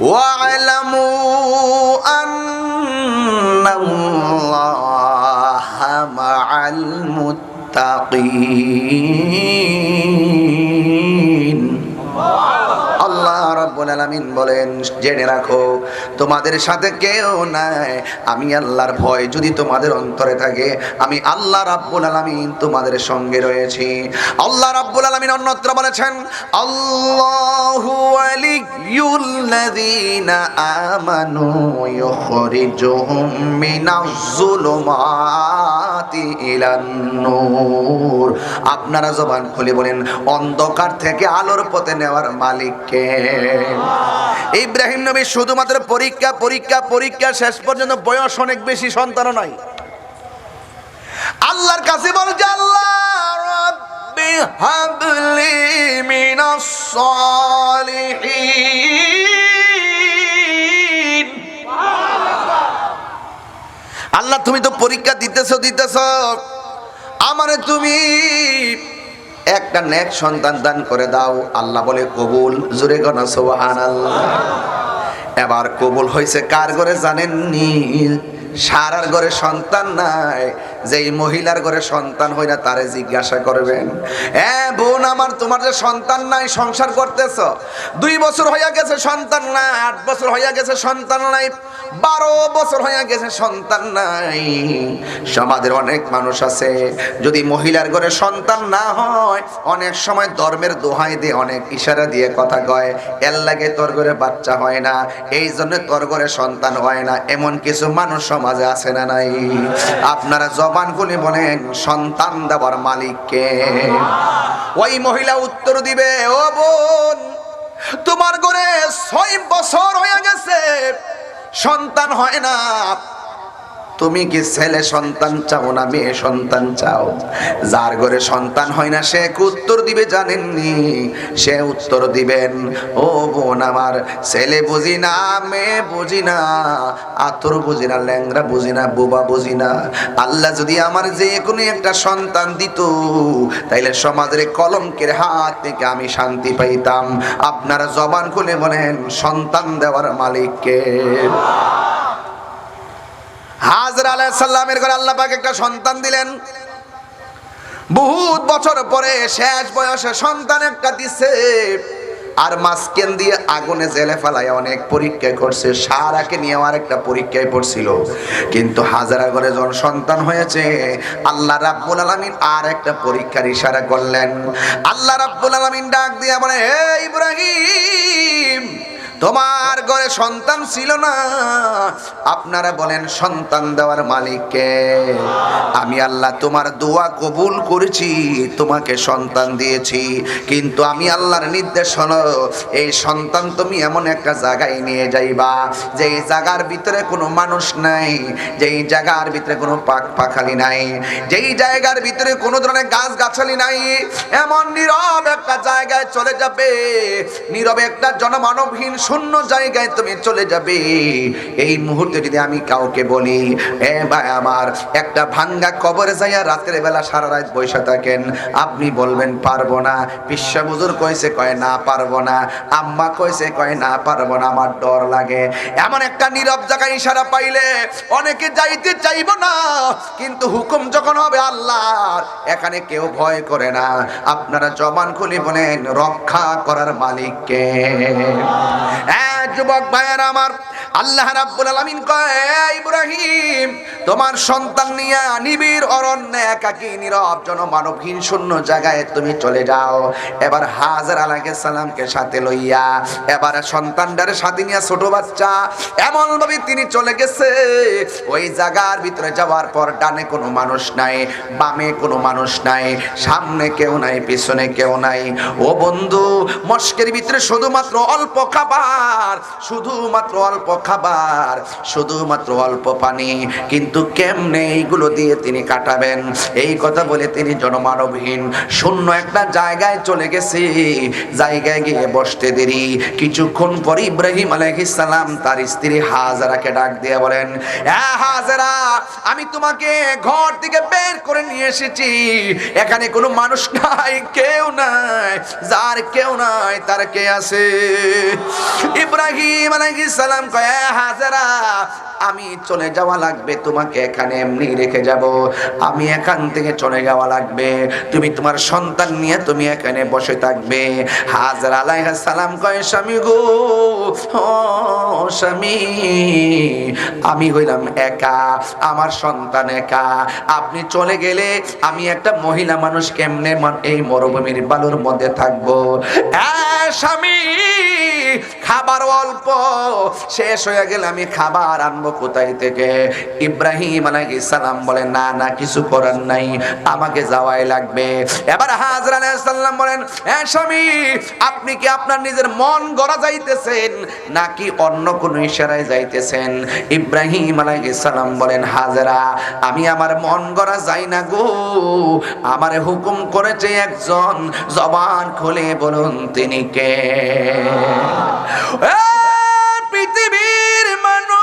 ওয়া'লামু আন্নাল্লাহা মা'আল মুত্তাকিন। আল্লাহ রাব্বুল আলামিন বলেন, জেনে রাখো তোমাদের সাথে কেউ নাই। আমি আল্লাহর ভয় যদি তোমাদের অন্তরে থাকে, আমি আল্লাহ রাব্বুল আলামিন তোমাদের সঙ্গে রয়েছি। আল্লাহ রাব্বুল আলামিন অন্যত্র বলেছেন, আল্লাহু ওয়ালিয়ুল্লাযীনা আমানু ইউখরিজুহুম মিনাজ-যুলুমাতি ইলান-নূর। আপনারা জবান খুলে বলেন, অন্ধকার থেকে আলোর পথে নেওয়ার মালিক কে? ইব্রাহিম নবী শুধুমাত্র পরীক্ষা পরীক্ষা পরীক্ষা, শেষ পর্যন্ত বয়স অনেক বেশি, সন্তানও নাই। আল্লাহর কাছে বলছে, আল্লাহ রাব্বি হাবলি মিনাস সালিহিন। আল্লাহ তুমি তো পরীক্ষা দিতেছ, আমারে তুমি একটা নেক সন্তান দান করে দাও। আল্লাহ বলে কবুল। জোরে গনা সুবহানাল্লাহ। এবার কবুল হয়েছে কার ঘরে জানেননি? সারার ঘরে সন্তান নাই। যেই মহিলার ঘরে সন্তান হয় না তারে জিজ্ঞাসা করবেন, বোন আমার, তোমার যে সন্তান নাই, সংসার করতেছ, 2 বছর হইয়া গেছে সন্তান নাই, 8 বছর হইয়া গেছে সন্তান নাই, 12 বছর হইয়া গেছে সন্তান নাই। সমাজের অনেক মানুষ আছে, যদি মহিলার ঘরে সন্তান না হয়, অনেক সময় ধর্মের দোহাই দিয়ে, অনেক ইশারা দিয়ে কথা কয়, এর লাগে তোর ঘরে বাচ্চা হয় না, এই জন্য তোর ঘরে সন্তান হয় না। এমন কিছু মানুষ সমাজে আছে না নাই? আপনারা জবান খুলে বলেন, সন্তান দেওয়ার মালিক কে? ওই মহিলা উত্তর দিবে, ও বোন, তোমার ঘরে 6 বছর হয়ে গেছে সন্তান হয় না, তুমি কি ছেলে সন্তান চাও না মেয়ে সন্তান চাও? যার ঘরে সন্তান হয় না সে উত্তর দিবে জানেননি? সে উত্তর দিবেন, ও বোন আমার, ছেলে বুঝি না, মেয়ে বুঝি না, আতর বুঝি না, ল্যাংরা বুঝি না, বোবা বুঝি না। আল্লাহ যদি আমার যে কোনো একটা সন্তান দিত, তাইলে সমাজের কলঙ্কের হাত থেকে আমি শান্তি পাইতাম। আপনারা জবান খুলে বলেন, সন্তান দেওয়ার মালিক কে? হাজরা আলাইহিস সালামের ঘরে আল্লাহ পাক একটা সন্তান দিলেন। বহুত বছর পরে শেষ বয়সে সন্তান একটা দিছে। আর মাঝখান দিয়ে আগুনে জেলে ফেলায় অনেক পরীক্ষা করছে। সারাকে নিয়ে আর একটা পরীক্ষায় পড়ছিল, কিন্তু হাজারা ঘরে যখন সন্তান হয়েছে, আল্লাহ রাব্বুল আলামিন আর একটা পরীক্ষার ইশারা করলেন। আল্লাহ রাব্বুল আলামিন ডাক দিয়ে বলে, হে ইব্রাহিম, তোমার ঘরে সন্তান ছিল না, আপনারা বলেন সন্তান দেওয়ার মালিক কে? আমি আল্লাহ তোমার দোয়া কবুল করেছি, তোমাকে সন্তান দিয়েছি, কিন্তু আমি আল্লাহর নির্দেশ হলো, এই সন্তান তুমি এমন একটা জায়গায় নিয়ে যাইবা, যেই জায়গার ভিতরে কোনো মানুষ নাই, যেই জায়গার ভিতরে কোনো পাখালি নাই, যেই জায়গার ভিতরে কোনো ধরনের গাছ গাছালি নাই, এমন নীরব একটা জায়গায় চলে যাবে। নীরবে একটা জনমানবহীন শূন্য জায়গায় তুমি চলে যাবে। এই মুহূর্তে যদি আমি কাউকে বলি, এ ভাই আমার, একটা ভাঙ্গা কবরে যাইয়া রাতের বেলা সারা রাত বসে থাকেন, আপনি বলবেন পারবো না। পিসা হুজুর কইছে, কয় না পারবো না। আম্মা কইছে, কয় না পারবো না, আমার ডর লাগে। এমন একটা নীরব জায়গায় ইশারা পাইলে অনেকে যাইতে চাইবো না, কিন্তু হুকুম যখন হবে আল্লাহর, এখানে কেউ ভয় করে না। আপনারা জবান খুলে বলেন, রক্ষা করার মালিক কে? যুবক ভাইয়েরা আমার, আল্লাহ রাব্বুল আলামিন কয়, ইব্রাহিম, তোমার সন্তান নিয়া নিবিড় অরণ্যে একাকী নীরব জনমানবহীন শূন্য জায়গায় তুমি চলে যাও। এবার হাজরা আলাইহিস সালামকে সাথে লইয়া, এবার সন্তানটার সাথে নিয়ে, ছোট বাচ্চা, এমন ভাবে তিনি চলে গেছে। ওই জায়গার ভিতরে যাওয়ার পর ডানে কোনো মানুষ নাই, বামে কোনো মানুষ নাই, সামনে কেউ নাই, পিছনে কেউ নাই। ও বন্ধু, মস্কের ভিতরে শুধুমাত্র অল্প খাবার, শুধুমাত্র অল্প খাবার, শুধুমাত্র অল্প পানি, কিন্তু কেমনে এইগুলো দিয়ে তিনি কাটাবেন এই কথা বলে তিনি জনমানবহীন শূন্য একটা জায়গায় চলে গেছে। জায়গায় গিয়ে বসতে দেরি, কিছুক্ষণ পর ইব্রাহিম আলাইহিস সালাম তার স্ত্রী হাজেরাকে ডাক দিয়ে বলেন, হাজেরা, আমি তোমাকে ঘর থেকে বের করে নিয়ে এসেছি, এখানে কোনো মানুষ নাই, কেউ নাই, যার কেউ নাই তার কে আছে? ইব্রাহিম আলাইহিস সালাম কয়, হাজেরা, আমি চলে যাওয়া লাগবে, তোমাকে এখানে এমনি রেখে যাব, আমি এখান থেকে চলে যাওয়া লাগবে, তুমি তোমার সন্তান নিয়ে তুমি এখানে বসে থাকবে। হাজেরা আলাইহিস সালাম কয়, স্বামী গো, ও স্বামী, আমি হইলাম একা, আমার সন্তান একা, আপনি চলে গেলে আমি একটা মহিলা মানুষ কেমনে এই মরুভূমির বালুর মধ্যে থাকবো? স্বামী, খাবার অল্প, শেষ হয়ে গেলে আমি খাবার আনবো কোথায় থেকে? ইব্রাহিম আলাইহিস সালাম বলেন, না না, কিছু করার নাই, আমাকে যাওয়াই লাগবে। এবার হাজরা আলাইহিস সালাম বলেন, স্বামী, আপনি কি আপনার নিজের মন গড়া যাইতেছেন নাকি অন্য কোন ইশারায় যাইতেছেন? ইব্রাহিম আলাইহিস সালাম বলেন, হাজরা, আমি আমার মন গড়া যাই না গো, আমারে হুকুম করেছে একজন, জবান খুলে বলুন তিনি কে? পৃথিবীর মানুষ।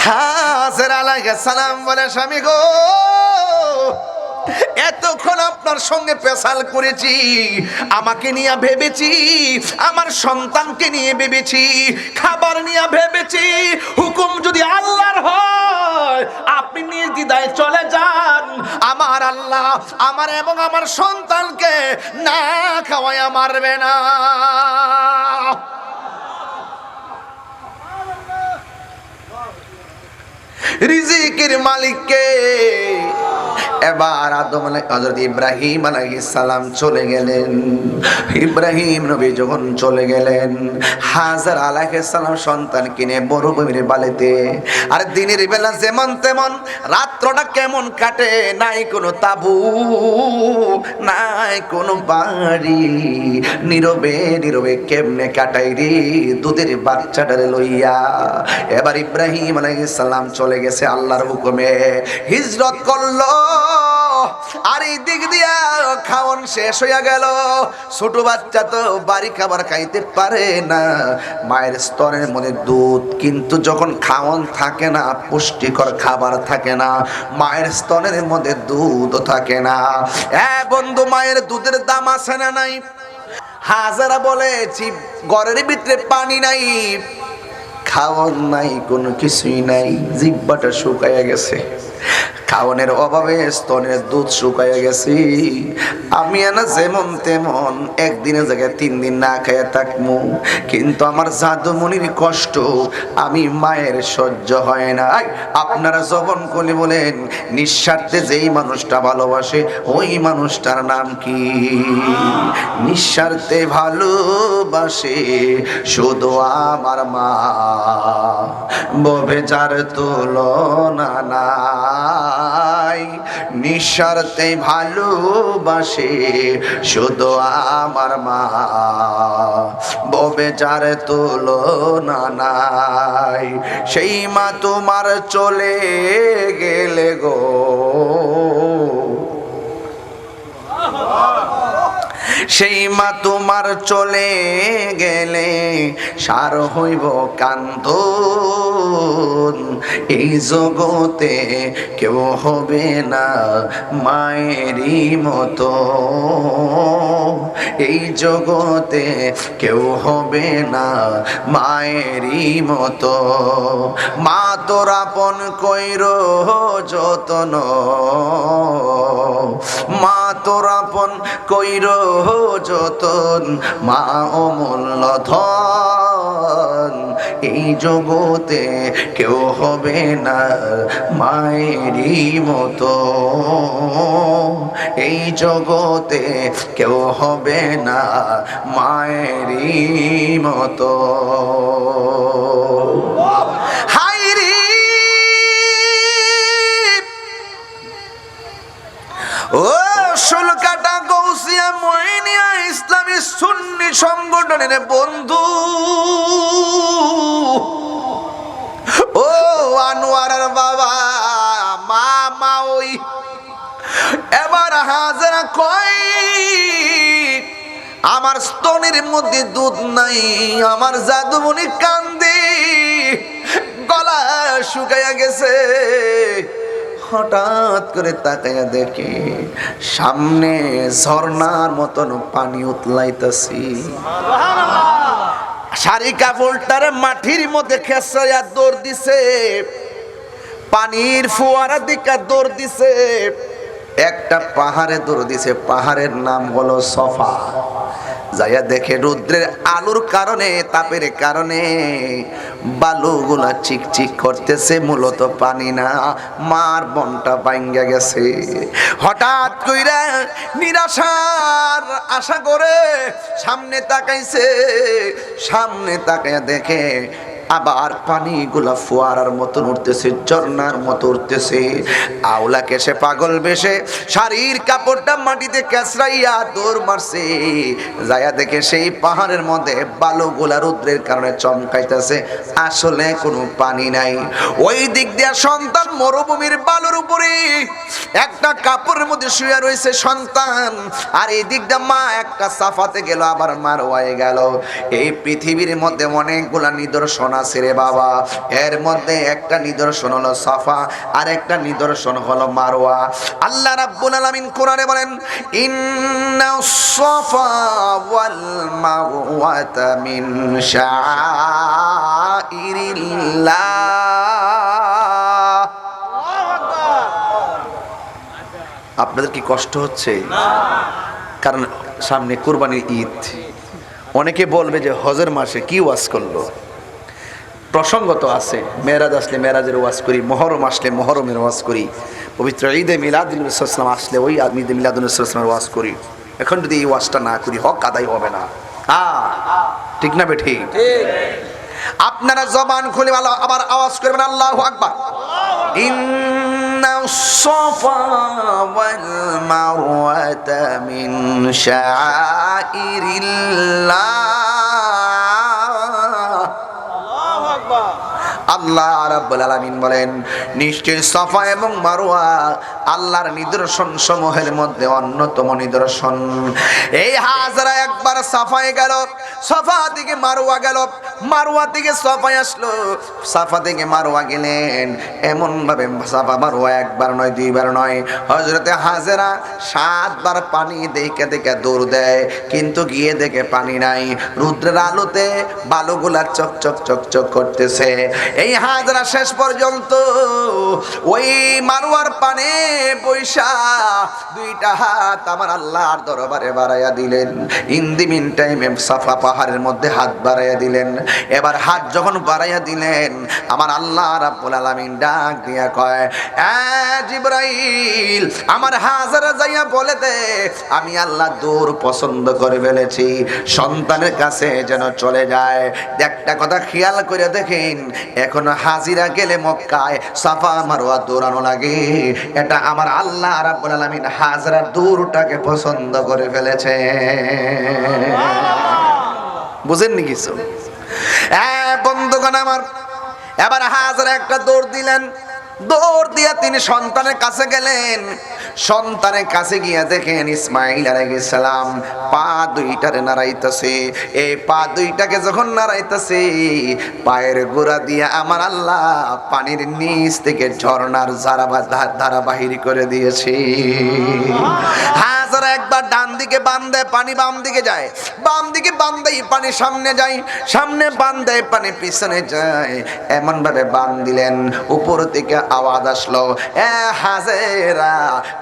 হাজেরা আলাইহিস সালাম বলে, স্বামী গো, এতক্ষণ আপনার সঙ্গে পেশাল করেছি, আমাকে নিয়ে ভেবেছি, আমার সন্তানকে নিয়ে ভেবেছি, খাবার নিয়ে ভেবেছি, হুকুম যদি আল্লাহর হয় আপনি নির্দ্বিধায় চলে যান, আমার আল্লাহ আমার এবং আমার সন্তানকে না খাওয়ায়া মারবে না। রিজিকের মালিককে। এবার হযরত ইব্রাহিম আলাইহিস সালাম চলে গেলেন। ইব্রাহিম নবী যখন চলে গেলেন, হাজেরা আলাইহিস সালাম সন্তান কিনে মরুভূমির বালিতে। আর দিনের বেলা যেমন তেমন, রাত্রটা কেমন কাটে, নাই কোনো তাবু, নাই কোনো বাড়ি, নীরবে নীরবে কেমনে কাটাই রে দুধের বাচ্চাটারে লইয়া। এবার ইব্রাহিম আলাইহিস সালাম চলে গেছে আল্লাহর হুকুমে, হিজরত করলো। আর এই দিক দিয়া খাওয়ান শেষ হইয়া গেল। ছোট বাচ্চা তো বাড়ি খাবার খাইতে পারে না, মায়ের স্তনের মধ্যে দুধ, কিন্তু যখন খাওয়ান থাকে না, পুষ্টিকর খাবার থাকে না, মায়ের স্তনের মধ্যে দুধও থাকে না। বন্ধু, মায়ের দুধের দাম আছে না নাই? হাজারা বলেছি, ঘরের ভিতরে পানি নাই, খাওয়ান নাই, কোনো কিছুই নাই, জিহ্বাটা শুকাইয়া গেছে, খাওয়ানোর অভাবে স্তনের দুধ শুকাইয়া গেছে। আমি না যেমন তেমন একদিনের জায়গায় 3 দিন না খাইয়া থাকবো, কিন্তু আমার জাদুমণির কষ্ট আমি মায়ের সহ্য হয় না। আপনারা জবন করে বলেন, নিঃস্বার্থে যেই মানুষটা ভালোবাসে ওই মানুষটার নাম কি? নিঃস্বার্থে ভালোবাসে শুধু আমার মা, ববে যার তুলনা নাই। নিঃস্বার্থে ভালোবাসে শুধু আমার মা, ববে যার তুলনা নাই। সেই মা তোমার চলে গেলে গো, সেই মা তোমার চলে গেলে সার হইব কান্দন। এই জগতে কেউ হবে না মায়েরই মতো, এই জগতে কেউ হবে না মায়েরই মতো। মা তোর আপন কইর যতন, মা তোর আপন কইর যতন, মা অমূল্য ধন। এই জগতে কেউ হবে না মায়েরই মতো, এই জগতে কেউ হবে না মায়েরই মতো। হায়রে ও শুলকাটা গৌসিয়া মইনিয়া ইসলামী নবীর সুন্নি সংগঠনের বন্ধু ও আনোয়ারের বাবা মা ওই এবার হাজরা কয় আমার স্তনের মধ্যে দুধ নাই, আমার জাদুমণি কান্দে, গলা শুকাইয়া গেছে। হঠাৎ করে তাকাইয়া দেখে সামনে ঝর্ণার মতন পানি উতলাইতেছি। শাড়ি কাপড়টারে মাটির মধ্যে খেসাইয়া দৌড় দিছে, পানির ফোয়ারা দিকে দৌড় দিছে, একটা পাহাড়ে দৌড় দিছে, পাহাড়ের নাম হলো সফা। যাইয়া দেখে রৌদ্রের আলোর কারণে, তাপের কারণে বালুগুলা চিকচিক করতেছে, মূলত পানি না, মার মনটা ভাঙ্গা গেছে। হঠাৎ কইরা নিরাশার আশা করে সামনে তাকাইছে, সামনে তাকাইয়া দেখে আবার পানিগুলা ফোয়ারার মতন উঠতেছে, ঝর্ণার মতো উঠতেছে। আওলাকে সে পাগল বেশে শাড়ির কাপড়টা মাটিতে কেসরাইয়া দৌড় মারছে, যায়া দেখে সেই পাহাড়ের মধ্যে বালুগুলা রৌদ্রের কারণে চমকাইতেছে, আসলে কোনো পানি নাই। ওই দিক দিয়া সন্তান মরুভূমির বালুর উপরে একটা কাপড়ের মধ্যে শুয়ে রয়েছে সন্তান, আর এই দিক দিয়ে মা একটা সাফাতে গেল, আবার মারওয়ায় গেল। এই পৃথিবীর মধ্যে অনেকগুলা নিদর্শন আছে রে বাবা, এর মধ্যে একটা নিদর্শন হলো সাফা, আর একটা নিদর্শন হলো মারওয়া। আল্লাহ রাব্বুল আলামিন কোরআনে বলেন ইন্নাস সাফা ওয়াল মারওয়াতা মিন শাআইরিল্লাহ। আপনাদের কি কষ্ট হচ্ছে? কারণ সামনে কুরবানির ঈদ। অনেকে বলবে যে হজের মাসে কি ওয়াজ করলো, প্রসঙ্গ তো আছে, মেরাজ আসলে মেরাজের ওয়াজ করি, মহরম আসলে মহরমের ওয়াজ করি, পবিত্র ঈদে মিলাদুন নবী সাল্লাল্লাহু আলাইহি আসলে ওই ঈদে মিলাদুন নবী সাল্লাল্লাহু আলাইহি ওয়াসলামের ওয়াজ করি। এখন যদি এই ওয়াজটা না করি হক আদায় হবে না। ঠিক না বে ঠিক? আপনারা জবান খুলে আবার আওয়াজ করবেন আল্লাহু আকবার। ইন্নাস সাফা ওয়াল মারওয়াতা মিন শাআইরিল্লাহ। আল্লাহ রাব্বুল আলামিন বলেন নিশ্চয় সাফা এবং মারওয়া আল্লাহর নিদর্শন সমূহের মধ্যে অন্যতম নিদর্শন। এই হাজরা একবার সাফায় গেল, সাফা থেকে মারওয়া গেল, মারওয়া থেকে সাফায় আসলো, সাফা থেকে মারওয়া গেলেন। এমন ভাবে সাফা মারওয়া একবার নয়, দুইবার নয়, হযরতে হাজরা 7 বার পানি দেখে দেখে দৌড় দেয়, কিন্তু গিয়ে দেখে পানি নাই, রৌদ্রের আলোতে বালুগুলা চকচক চকচক করতেছে। এই হাজরা শেষ পর্যন্ত ওই মারওয়ার পানে বৈশা দুইটা হাত আমার আল্লাহর দরবারে বাড়াইয়া দিলেন। ইন দি মিন টাইমে সাফা পাহাড়ের মধ্যে হাত বাড়াইয়া দিলেন। এবার হাত যখন বাড়াইয়া দিলেন, আমার আল্লাহ রাব্বুল আলামিন ডাক দিয়া কয়, জিবরাইল আমার হাজরা যাইয়া বলে দে আমি আল্লাহ দূর পছন্দ করে ফেলেছি, সন্তানের কাছে যেন চলে যায়। একটা কথা খেয়াল করে দেখেন, এখনো হাজিরা গেলে মক্কায় সাফা মারওয়া দৌড়ানো লাগে, এটা আমার আল্লাহ রাব্বুল আলামিন হাজরার দূরটাকে পছন্দ করে ফেলেছে। বুঝেননি কিছু? বন্ধুগণ আমার, এবার হাজরা একটা দৌড় দিলেন, দৌড় দিয়া তিনি সন্তানের কাছে গেলেন। সন্তানের কাছে গিয়া দেখেন ইসমাইল আলাইহিস সালাম পা দুইটারে নাড়াইতেছে। এই পা দুইটাকে যখন নাড়াইতেছে, পায়ের গোড়া দিয়া আমার আল্লাহ পানির নিচ থেকে ঝর্ণার ধারা বাহির করে দিয়েছে। হাজারা একবার ডান দিকে বান দেয়, পানি বাম দিকে যায়, বাম দিকে বান দেয়, পানি সামনে যায়, সামনে বান দেয়, পানি পিছনে যায়। এমন ভাবে বান দিলেন, উপর থেকে আওয়াজ আসলো, হাজেরা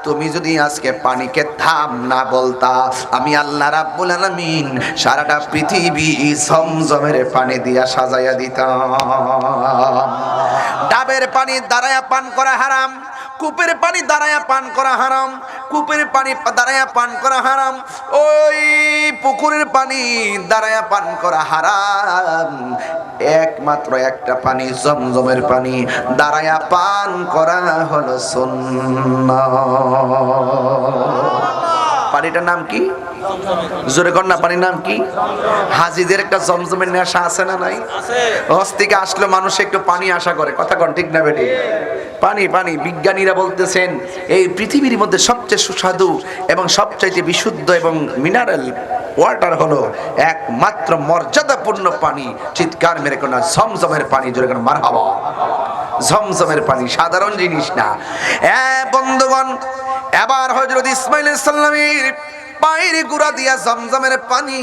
তুমি যদি আজকে পানিকে থাম না বলতা, আমি আল্লাহ রাব্বুল আলামিন সারাটা পৃথিবী জমজমের পানি দিয়া সাজাইয়া দিতাম। ডাবের পানি দাঁড়ায়া পান করা হারাম, কূপের পানি দাঁড়ায়া পান করা হারাম, কূপের পানি দাঁড়ায়া পান করা হারাম, ওই পুকুরের পানি দাঁড়ায়া পান করা হারাম। একমাত্র একটা পানি, জমজমের পানি দাঁড়ায়া পান করা হলো সুন্নাহ। পানিটার নাম কি? জোরে কন্যা পানির নাম কি? হাজিদের একটা জমজমের নেশা আছে না নাই? হজ থেকে আসলে মানুষ একটু পানি আশা করে, কথা কন ঠিক না বেটি? পানি পানি। বিজ্ঞানীরা বলতেছেন এই পৃথিবীর মধ্যে সবচেয়ে সুস্বাদু এবং সবচাইতে বিশুদ্ধ এবং মিনারেল ওয়াটার হলো একমাত্র মর্যাদাপূর্ণ পানি। চিৎকার মেরে কোন জমজমের পানি, জোরে কোন মারহাবা। জমজমের পানি সাধারণ জিনিস না। বন্ধুগণ, এবার হযরত ইসমাঈল আলাইহিস সালামের পায়ের গুঁড়া দিয়া জমজমের পানি,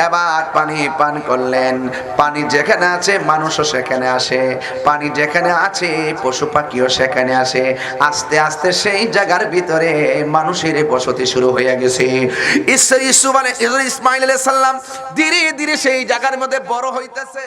এবার পানি পান করলেন। পানি যেখানে আছে মানুষও সেখানে আসে, পানি যেখানে আছে পশু পাখিও সেখানে আসে। আস্তে আস্তে সেই জায়গার ভিতরে মানুষের বসতি শুরু হয়ে গেছে। ইসমাঈল আলাইহিস সালাম ধীরে ধীরে সেই জায়গার মধ্যে বড় হইতেছে।